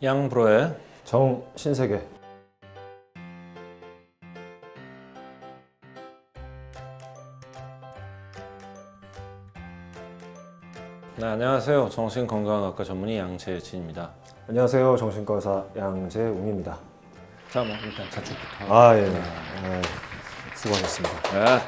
양브로의 정신세계. 네, 안녕하세요. 정신건강학과 전문의 양재진입니다. 안녕하세요. 정신과 의사 양재웅입니다. 자, 뭐 일단 자축부터. 예. 수고하셨습니다. 네.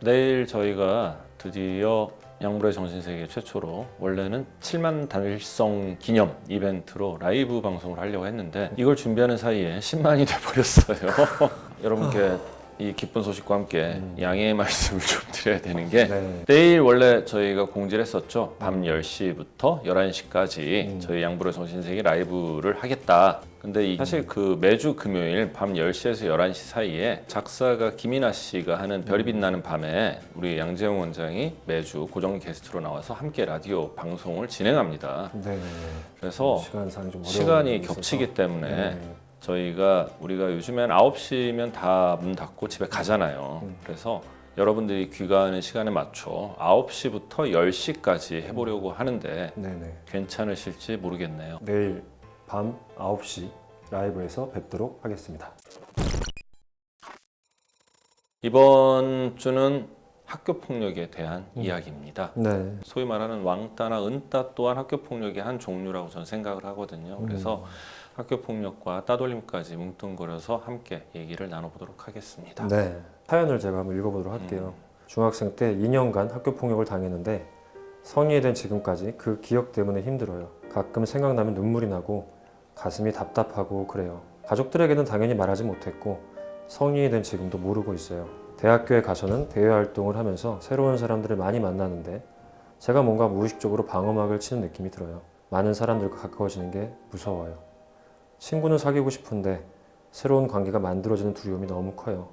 내일 저희가 드디어 양브로의 정신세계 최초로 원래는 7만 달성 기념 이벤트로 라이브 방송을 하려고 했는데 이걸 준비하는 사이에 10만이 돼버렸어요. 여러분께 이 기쁜 소식과 함께 양해의 말씀을 좀 드려야 되는 게 내일 원래 저희가 공지를 했었죠. 밤 10시부터 11시까지 저희 양브로의 정신세계 라이브를 하겠다. 근데 사실 그 매주 금요일 밤 10시에서 11시 사이에 작사가 김이나 씨가 하는 별이 빛나는 밤에 우리 양재웅 원장이 매주 고정 게스트로 나와서 함께 라디오 방송을 진행합니다. 네. 그래서 시간상이 좀 시간이 있어서. 겹치기 때문에 우리가 요즘엔 9시면 다 문 닫고 집에 가잖아요. 그래서 여러분들이 귀가하는 시간에 맞춰 9시부터 10시까지 해보려고 하는데 괜찮으실지 모르겠네요. 내일 밤 9시 라이브에서 뵙도록 하겠습니다. 이번 주는 학교 폭력에 대한 이야기입니다. 네. 소위 말하는 왕따나 은따 또한 학교 폭력의 한 종류라고 저는 생각을 하거든요. 그래서 학교 폭력과 따돌림까지 뭉뚱그려서 함께 얘기를 나눠보도록 하겠습니다. 네. 사연을 제가 한번 읽어보도록 할게요. 중학생 때 2년간 학교 폭력을 당했는데 성인이 된 지금까지 그 기억 때문에 힘들어요. 가끔 생각나면 눈물이 나고 가슴이 답답하고 그래요. 가족들에게는 당연히 말하지 못했고 성인이 된 지금도 모르고 있어요. 대학교에 가서는 대외 활동을 하면서 새로운 사람들을 많이 만나는데 제가 뭔가 무의식적으로 방어막을 치는 느낌이 들어요. 많은 사람들과 가까워지는 게 무서워요. 친구는 사귀고 싶은데 새로운 관계가 만들어지는 두려움이 너무 커요.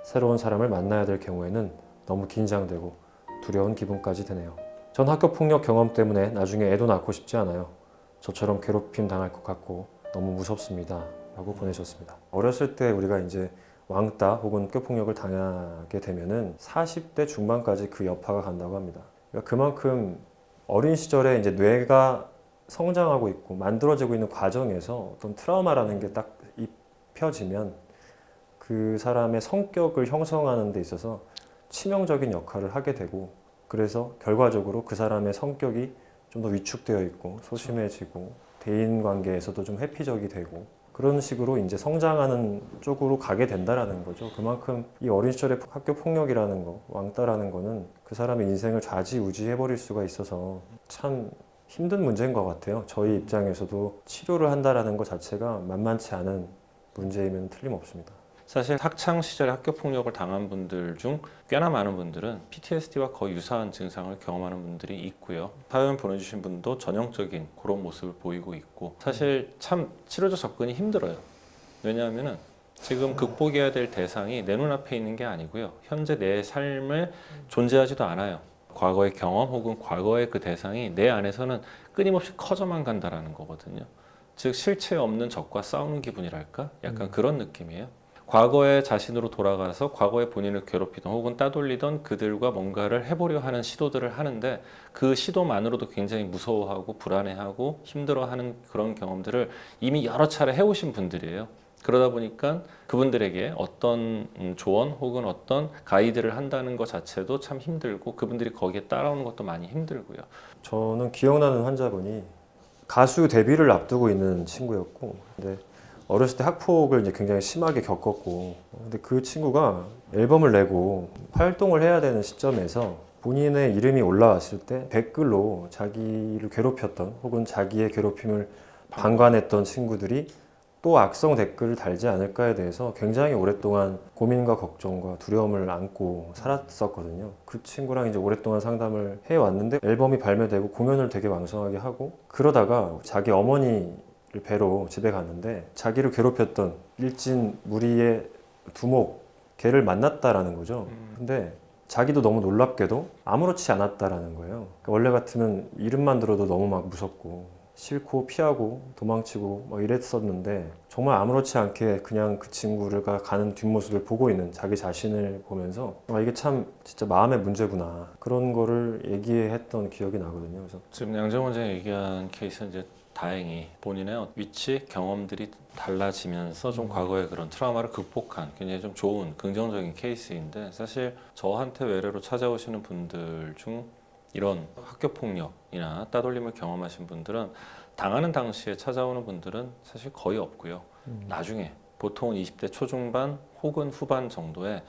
새로운 사람을 만나야 될 경우에는 너무 긴장되고 두려운 기분까지 드네요. 전 학교 폭력 경험 때문에 나중에 애도 낳고 싶지 않아요. 저처럼 괴롭힘 당할 것 같고 너무 무섭습니다. 라고 보내셨습니다. 어렸을 때 우리가 이제 왕따 혹은 학교 폭력을 당하게 되면은 40대 중반까지 그 여파가 간다고 합니다. 그러니까 그만큼 어린 시절에 이제 뇌가 성장하고 있고 만들어지고 있는 과정에서 어떤 트라우마라는 게 딱 입혀지면 그 사람의 성격을 형성하는 데 있어서 치명적인 역할을 하게 되고, 그래서 결과적으로 그 사람의 성격이 좀 더 위축되어 있고 소심해지고 대인관계에서도 좀 회피적이 되고 그런 식으로 이제 성장하는 쪽으로 가게 된다라는 거죠. 그만큼 이 어린 시절의 학교 폭력이라는 거, 왕따라는 거는 그 사람의 인생을 좌지우지해버릴 수가 있어서 참 힘든 문제인 것 같아요. 저희 입장에서도 치료를 한다라는 것 자체가 만만치 않은 문제이면 틀림없습니다. 사실 학창 시절에 학교 폭력을 당한 분들 중 꽤나 많은 분들은 PTSD와 거의 유사한 증상을 경험하는 분들이 있고요. 사연 보내주신 분도 전형적인 그런 모습을 보이고 있고, 사실 참 치료적 접근이 힘들어요. 왜냐하면은 지금 극복해야 될 대상이 내 눈앞에 있는 게 아니고요. 현재 내 삶을 존재하지도 않아요. 과거의 경험 혹은 과거의 그 대상이 내 안에서는 끊임없이 커져만 간다라는 거거든요. 즉 실체 없는 적과 싸우는 기분이랄까? 약간 그런 느낌이에요. 과거의 자신으로 돌아가서 과거의 본인을 괴롭히던 혹은 따돌리던 그들과 뭔가를 해보려 하는 시도들을 하는데 그 시도만으로도 굉장히 무서워하고 불안해하고 힘들어하는 그런 경험들을 이미 여러 차례 해오신 분들이에요. 그러다 보니까 그분들에게 어떤 조언 혹은 어떤 가이드를 한다는 것 자체도 참 힘들고 그분들이 거기에 따라오는 것도 많이 힘들고요. 저는 기억나는 환자분이 가수 데뷔를 앞두고 있는 친구였고, 근데 어렸을 때 학폭을 이제 굉장히 심하게 겪었고, 근데 그 친구가 앨범을 내고 활동을 해야 되는 시점에서 본인의 이름이 올라왔을 때 댓글로 자기를 괴롭혔던 혹은 자기의 괴롭힘을 방관했던 친구들이 또 악성 댓글을 달지 않을까에 대해서 굉장히 오랫동안 고민과 걱정과 두려움을 안고 살았었거든요. 그 친구랑 이제 오랫동안 상담을 해왔는데 앨범이 발매되고 공연을 되게 왕성하게 하고, 그러다가 자기 어머니를 뵈러 집에 갔는데 자기를 괴롭혔던 일진 무리의 두목, 걔를 만났다라는 거죠. 근데 자기도 너무 놀랍게도 아무렇지 않았다라는 거예요. 그러니까 원래 같으면 이름만 들어도 너무 막 무섭고 싫고 피하고 도망치고 뭐 이랬었는데 정말 아무렇지 않게 그냥 그 친구가 가는 뒷모습을 보고 있는 자기 자신을 보면서 이게 참 진짜 마음의 문제구나 그런 거를 얘기했던 기억이 나거든요. 그래서 지금 양정 원장이 얘기한 케이스는 이제 다행히 본인의 위치, 경험들이 달라지면서 좀 과거의 그런 트라우마를 극복한 굉장히 좀 좋은 긍정적인 케이스인데 사실 저한테 외래로 찾아오시는 분들 중 이런 학교 폭력이나 따돌림을 경험하신 분들은 당하는 당시에 찾아오는 분들은 사실 거의 없고요. 나중에 보통은 20대 초중반 혹은 후반 정도에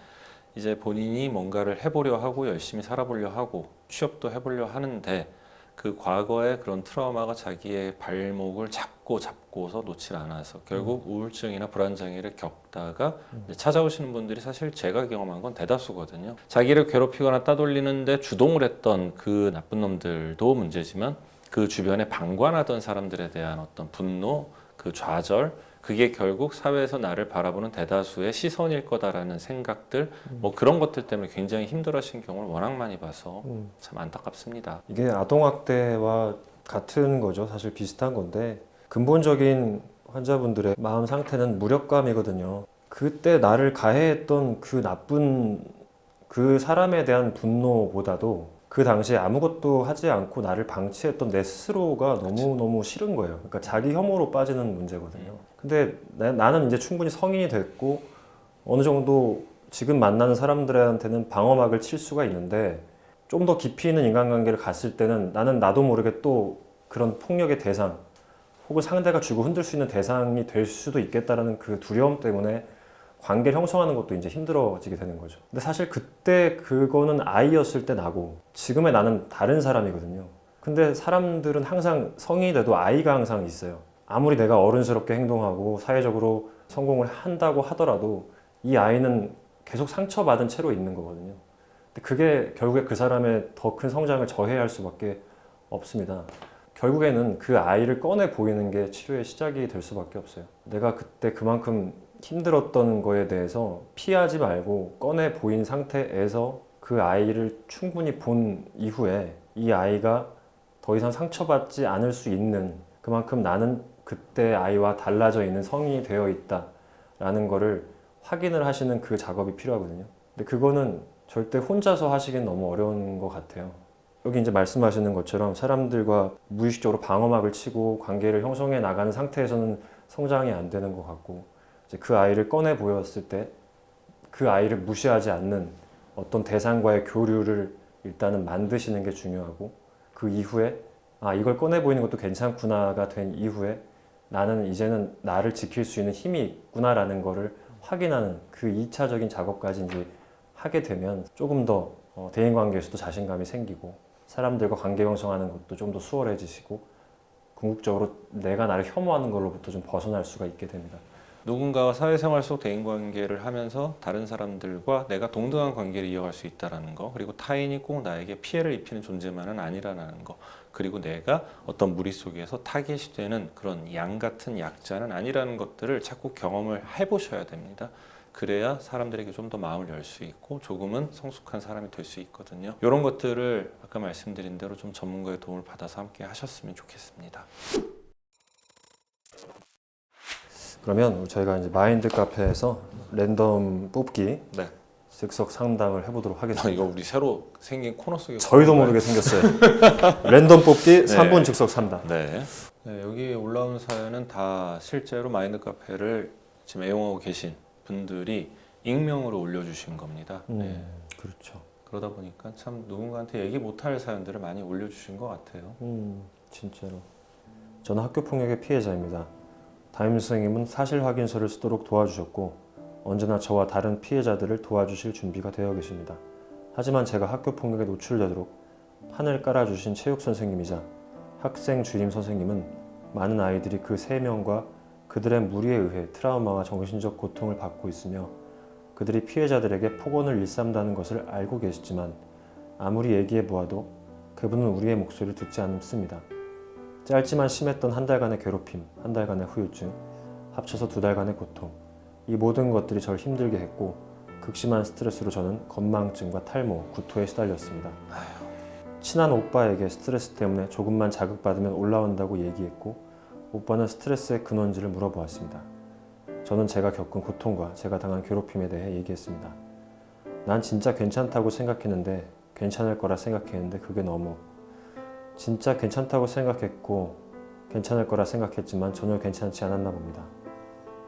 이제 본인이 뭔가를 해보려 하고 열심히 살아보려 하고 취업도 해보려 하는데 그 과거의 그런 트라우마가 자기의 발목을 잡고서 놓질 않아서 결국 우울증이나 불안장애를 겪다가 이제 찾아오시는 분들이 사실 제가 경험한 건 대다수거든요. 자기를 괴롭히거나 따돌리는데 주동을 했던 그 나쁜 놈들도 문제지만 그 주변에 방관하던 사람들에 대한 어떤 분노, 그 좌절, 그게 결국 사회에서 나를 바라보는 대다수의 시선일 거다라는 생각들, 뭐 그런 것들 때문에 굉장히 힘들어하신 경우를 워낙 많이 봐서 참 안타깝습니다. 이게 아동학대와 같은 거죠. 사실 비슷한 건데 근본적인 환자분들의 마음 상태는 무력감이거든요. 그때 나를 가해했던 그 나쁜 그 사람에 대한 분노보다도 그 당시에 아무것도 하지 않고 나를 방치했던 내 스스로가 너무너무 싫은 거예요. 그러니까 자기 혐오로 빠지는 문제거든요. 근데 나는 이제 충분히 성인이 됐고 어느 정도 지금 만나는 사람들한테는 방어막을 칠 수가 있는데 좀 더 깊이 있는 인간관계를 갔을 때는 나는 나도 모르게 또 그런 폭력의 대상 혹은 상대가 주고 흔들 수 있는 대상이 될 수도 있겠다라는 그 두려움 때문에 관계를 형성하는 것도 이제 힘들어지게 되는 거죠. 근데 사실 그때 그거는 아이였을 때 나고 지금의 나는 다른 사람이거든요. 근데 사람들은 항상 성인이 돼도 아이가 항상 있어요. 아무리 내가 어른스럽게 행동하고 사회적으로 성공을 한다고 하더라도 이 아이는 계속 상처받은 채로 있는 거거든요. 근데 그게 결국에 그 사람의 더 큰 성장을 저해할 수밖에 없습니다. 결국에는 그 아이를 꺼내 보이는 게 치료의 시작이 될 수밖에 없어요. 내가 그때 그만큼 힘들었던 거에 대해서 피하지 말고 꺼내 보인 상태에서 그 아이를 충분히 본 이후에 이 아이가 더 이상 상처받지 않을 수 있는 그만큼 나는 그때 아이와 달라져 있는 성인이 되어 있다라는 거를 확인을 하시는 그 작업이 필요하거든요. 근데 그거는 절대 혼자서 하시기엔 너무 어려운 것 같아요. 여기 이제 말씀하시는 것처럼 사람들과 무의식적으로 방어막을 치고 관계를 형성해 나가는 상태에서는 성장이 안 되는 것 같고 이제 그 아이를 꺼내 보였을 때 그 아이를 무시하지 않는 어떤 대상과의 교류를 일단은 만드시는 게 중요하고 그 이후에 이걸 꺼내 보이는 것도 괜찮구나가 된 이후에 나는 이제는 나를 지킬 수 있는 힘이 있구나라는 거를 확인하는 그 2차적인 작업까지 이제 하게 되면 조금 더 대인관계에서도 자신감이 생기고 사람들과 관계 형성하는 것도 좀 더 수월해지시고 궁극적으로 내가 나를 혐오하는 걸로부터 좀 벗어날 수가 있게 됩니다. 누군가와 사회생활 속 대인관계를 하면서 다른 사람들과 내가 동등한 관계를 이어갈 수 있다는 거, 그리고 타인이 꼭 나에게 피해를 입히는 존재만은 아니라는 거, 그리고 내가 어떤 무리 속에서 타겟이 되는 그런 양 같은 약자는 아니라는 것들을 자꾸 경험을 해보셔야 됩니다. 그래야 사람들에게 좀 더 마음을 열 수 있고 조금은 성숙한 사람이 될 수 있거든요. 이런 것들을 아까 말씀드린 대로 좀 전문가의 도움을 받아서 함께 하셨으면 좋겠습니다. 그러면 저희가 이제 마인드 카페에서 랜덤 뽑기 네. 즉석 상담을 해보도록 하겠습니다. 이거 우리 새로 생긴 코너 속에 저희도 모르게 생겼어요. 랜덤 뽑기 네. 3분 즉석 상담. 네. 여기 올라오는 사연은 다 실제로 마인드 카페를 지금 애용하고 계신 분들이 익명으로 올려주신 겁니다. 네. 그렇죠. 그러다 보니까 참 누군가한테 얘기 못할 사연들을 많이 올려주신 것 같아요. 진짜로. 저는 학교 폭력의 피해자입니다. 담임 선생님은 사실 확인서를 쓰도록 도와주셨고 언제나 저와 다른 피해자들을 도와주실 준비가 되어 계십니다. 하지만 제가 학교 폭력에 노출되도록 판을 깔아주신 체육 선생님이자 학생 주임 선생님은 많은 아이들이 그 3명과 그들의 무리에 의해 트라우마와 정신적 고통을 받고 있으며 그들이 피해자들에게 폭언을 일삼다는 것을 알고 계시지만 아무리 얘기해 보아도 그분은 우리의 목소리를 듣지 않습니다. 짧지만 심했던 한 달간의 괴롭힘, 한 달간의 후유증, 합쳐서 2달간의 고통, 이 모든 것들이 저를 힘들게 했고 극심한 스트레스로 저는 건망증과 탈모, 구토에 시달렸습니다. 친한 오빠에게 스트레스 때문에 조금만 자극받으면 올라온다고 얘기했고 오빠는 스트레스의 근원지를 물어보았습니다. 저는 제가 겪은 고통과 제가 당한 괴롭힘에 대해 얘기했습니다. 난 진짜 괜찮다고 생각했는데 괜찮을 거라 생각했는데 그게 너무 진짜 괜찮다고 생각했고 괜찮을 거라 생각했지만 전혀 괜찮지 않았나 봅니다.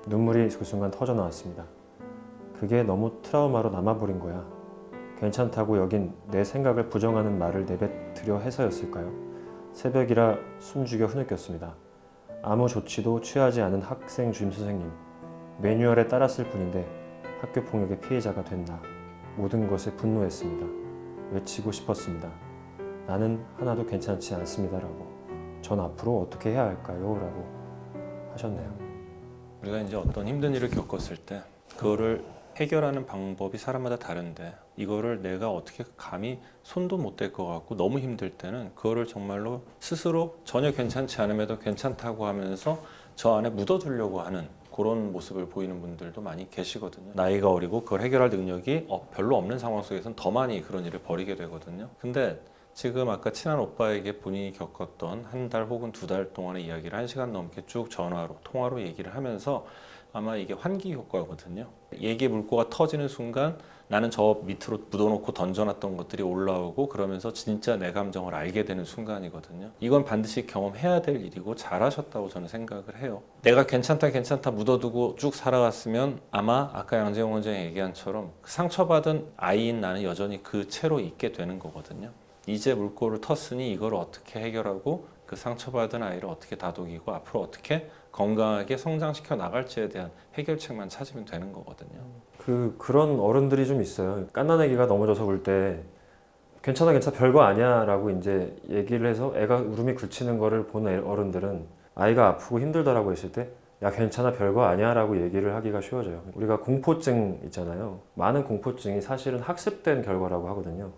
눈물이 그 순간 터져 나왔습니다. 그게 너무 트라우마로 남아버린 거야. 괜찮다고 여긴 내 생각을 부정하는 말을 내뱉으려 해서였을까요? 새벽이라 숨죽여 흐느꼈습니다. 아무 조치도 취하지 않은 학생 주임 선생님. 매뉴얼에 따랐을 뿐인데 학교 폭력의 피해자가 된 나. 모든 것에 분노했습니다. 외치고 싶었습니다. 나는 하나도 괜찮지 않습니다라고. 전 앞으로 어떻게 해야 할까요? 라고 하셨네요. 우리가 이제 어떤 힘든 일을 겪었을 때 그거를 해결하는 방법이 사람마다 다른데 이거를 내가 어떻게 감히 손도 못 댈 것 같고 너무 힘들 때는 그거를 정말로 스스로 전혀 괜찮지 않음에도 괜찮다고 하면서 저 안에 묻어두려고 하는 그런 모습을 보이는 분들도 많이 계시거든요. 나이가 어리고 그걸 해결할 능력이 별로 없는 상황 속에서는 더 많이 그런 일을 벌이게 되거든요. 근데 지금 아까 친한 오빠에게 본인이 겪었던 한 달 혹은 2달 동안의 이야기를 1시간 넘게 쭉 전화로 통화로 얘기를 하면서 아마 이게 환기 효과거든요. 얘기의 물꼬가 터지는 순간 나는 저 밑으로 묻어놓고 던져놨던 것들이 올라오고 그러면서 진짜 내 감정을 알게 되는 순간이거든요. 이건 반드시 경험해야 될 일이고 잘하셨다고 저는 생각을 해요. 내가 괜찮다 괜찮다 묻어두고 쭉 살아갔으면 아마 아까 양재용 원장이 얘기한처럼 상처받은 아이인 나는 여전히 그 채로 있게 되는 거거든요. 이제 물꼬를 텄으니 이걸 어떻게 해결하고 그 상처받은 아이를 어떻게 다독이고 앞으로 어떻게 건강하게 성장시켜 나갈지에 대한 해결책만 찾으면 되는 거거든요. 그런 어른들이 좀 있어요. 갓난 아기가 넘어져서 울 때 괜찮아 괜찮아 별거 아니야 라고 이제 얘기를 해서 애가 울음이 그치는 거를 본 어른들은 아이가 아프고 힘들다라고 했을 때 야 괜찮아 별거 아니야 라고 얘기를 하기가 쉬워져요. 우리가 공포증 있잖아요. 많은 공포증이 사실은 학습된 결과라고 하거든요.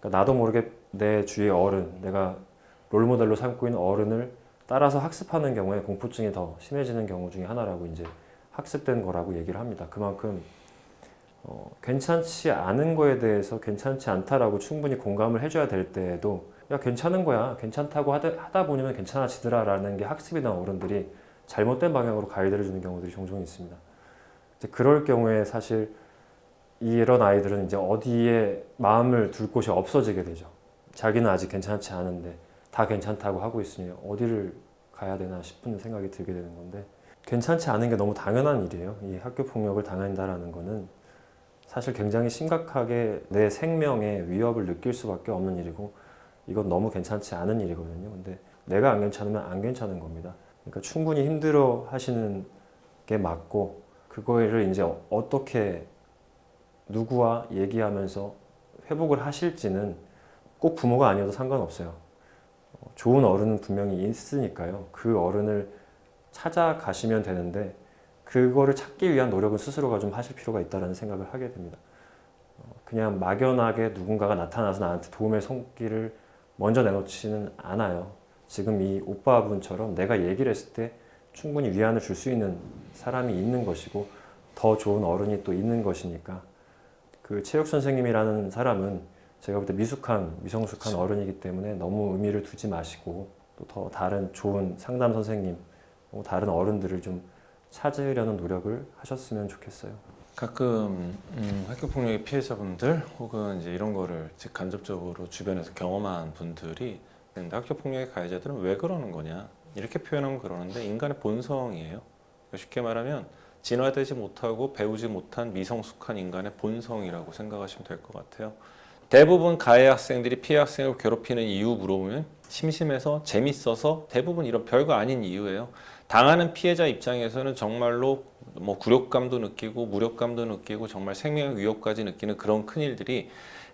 그러니까 나도 모르게 내 주위의 어른, 내가 롤모델로 삼고 있는 어른을 따라서 학습하는 경우에 공포증이 더 심해지는 경우 중에 하나라고 이제 학습된 거라고 얘기를 합니다. 그만큼 괜찮지 않은 거에 대해서 괜찮지 않다라고 충분히 공감을 해줘야 될 때에도 야 괜찮은 거야 괜찮다고 하다 보면 괜찮아지더라 라는 게 학습이 된 어른들이 잘못된 방향으로 가이드를 주는 경우들이 종종 있습니다. 이제 그럴 경우에 사실 이런 아이들은 이제 어디에 마음을 둘 곳이 없어지게 되죠. 자기는 아직 괜찮지 않은데 다 괜찮다고 하고 있으니 어디를 가야 되나 싶은 생각이 들게 되는 건데 괜찮지 않은 게 너무 당연한 일이에요. 이 학교 폭력을 당한다라는 거는 사실 굉장히 심각하게 내 생명에 위협을 느낄 수밖에 없는 일이고 이건 너무 괜찮지 않은 일이거든요. 근데 내가 안 괜찮으면 안 괜찮은 겁니다. 그러니까 충분히 힘들어 하시는 게 맞고 그거를 이제 어떻게 누구와 얘기하면서 회복을 하실지는 꼭 부모가 아니어도 상관없어요. 좋은 어른은 분명히 있으니까요. 그 어른을 찾아가시면 되는데 그거를 찾기 위한 노력은 스스로가 좀 하실 필요가 있다는 생각을 하게 됩니다. 그냥 막연하게 누군가가 나타나서 나한테 도움의 손길을 먼저 내놓지는 않아요. 지금 이 오빠분처럼 내가 얘기를 했을 때 충분히 위안을 줄 수 있는 사람이 있는 것이고 더 좋은 어른이 또 있는 것이니까 그 체육 선생님이라는 사람은 제가 볼 때 미성숙한 그렇죠. 어른이기 때문에 너무 의미를 두지 마시고 또 더 다른 좋은 상담 선생님, 다른 어른들을 좀 찾으려는 노력을 하셨으면 좋겠어요. 가끔 학교 폭력의 피해자분들 혹은 이제 이런 거를 직간접적으로 주변에서 경험한 분들이 근데 학교 폭력의 가해자들은 왜 그러는 거냐 이렇게 표현하면 그러는데 인간의 본성이에요. 쉽게 말하면 진화되지 못하고 배우지 못한 미성숙한 인간의 본성이라고 생각하시면 될 것 같아요. 대부분 가해 학생들이 피해 학생을 괴롭히는 이유 물어보면 심심해서 재밌어서 대부분 이런 별거 아닌 이유예요. 당하는 피해자 입장에서는 정말로 뭐 굴욕감도 느끼고 무력감도 느끼고 정말 생명 위협까지 느끼는 그런 큰일들이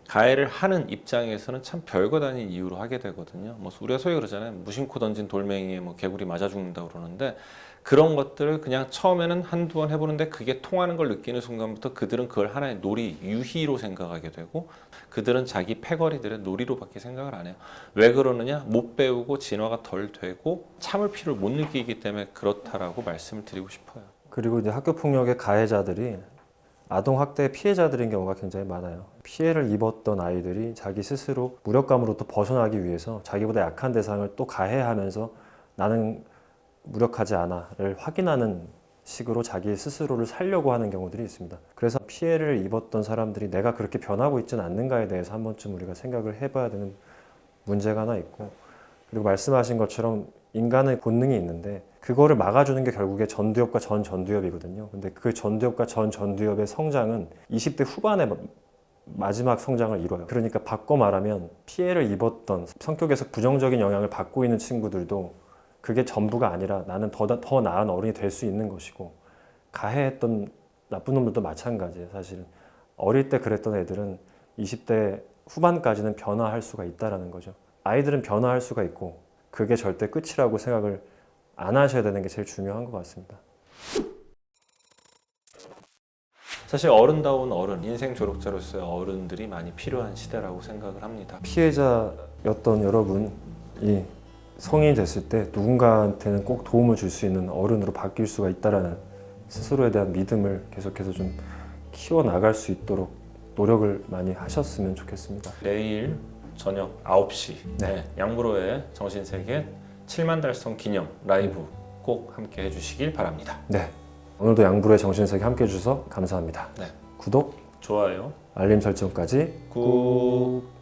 가해를 하는 입장에서는 참 별것 아닌 이유로 하게 되거든요. 뭐 우리가 소위 그러잖아요. 무심코 던진 돌멩이에 뭐 개구리 맞아 죽는다 그러는데 그런 것들을 그냥 처음에는 한두 번 해보는데 그게 통하는 걸 느끼는 순간부터 그들은 그걸 하나의 놀이, 유희로 생각하게 되고 그들은 자기 패거리들의 놀이로밖에 생각을 안 해요. 왜 그러느냐? 못 배우고 진화가 덜 되고 참을 필요를 못 느끼기 때문에 그렇다라고 말씀을 드리고 싶어요. 그리고 이제 학교 폭력의 가해자들이 아동 학대 피해자들인 경우가 굉장히 많아요. 피해를 입었던 아이들이 자기 스스로 무력감으로부터 벗어나기 위해서 자기보다 약한 대상을 또 가해하면서 나는 무력하지 않아를 확인하는 식으로 자기 스스로를 살려고 하는 경우들이 있습니다. 그래서 피해를 입었던 사람들이 내가 그렇게 변하고 있지는 않는가에 대해서 한 번쯤 우리가 생각을 해봐야 되는 문제가 하나 있고, 그리고 말씀하신 것처럼 인간의 본능이 있는데 그거를 막아주는 게 결국에 전두엽과 전전두엽이거든요. 근데 그 전두엽과 전전두엽의 성장은 20대 후반에 마지막 성장을 이뤄요. 그러니까 바꿔 말하면 피해를 입었던 성격에서 부정적인 영향을 받고 있는 친구들도 그게 전부가 아니라 나는 더 나은 어른이 될 수 있는 것이고, 가해했던 나쁜 놈들도 마찬가지예요. 사실은 어릴 때 그랬던 애들은 20대 후반까지는 변화할 수가 있다라는 거죠. 아이들은 변화할 수가 있고 그게 절대 끝이라고 생각을 안 하셔야 되는 게 제일 중요한 것 같습니다. 사실 어른다운 어른, 인생 조력자로서의 어른들이 많이 필요한 시대라고 생각을 합니다. 피해자였던 여러분이 성인이 됐을 때 누군가한테는 꼭 도움을 줄 수 있는 어른으로 바뀔 수가 있다라는 스스로에 대한 믿음을 계속해서 좀 키워나갈 수 있도록 노력을 많이 하셨으면 좋겠습니다. 내일 저녁 9시 네. 양브로의 정신세계 7만 달성 기념 라이브 꼭 함께 해주시길 바랍니다. 네, 오늘도 양불의 정신세계 함께 해주셔서 감사합니다. 네. 구독, 좋아요. 알림 설정까지 꾹.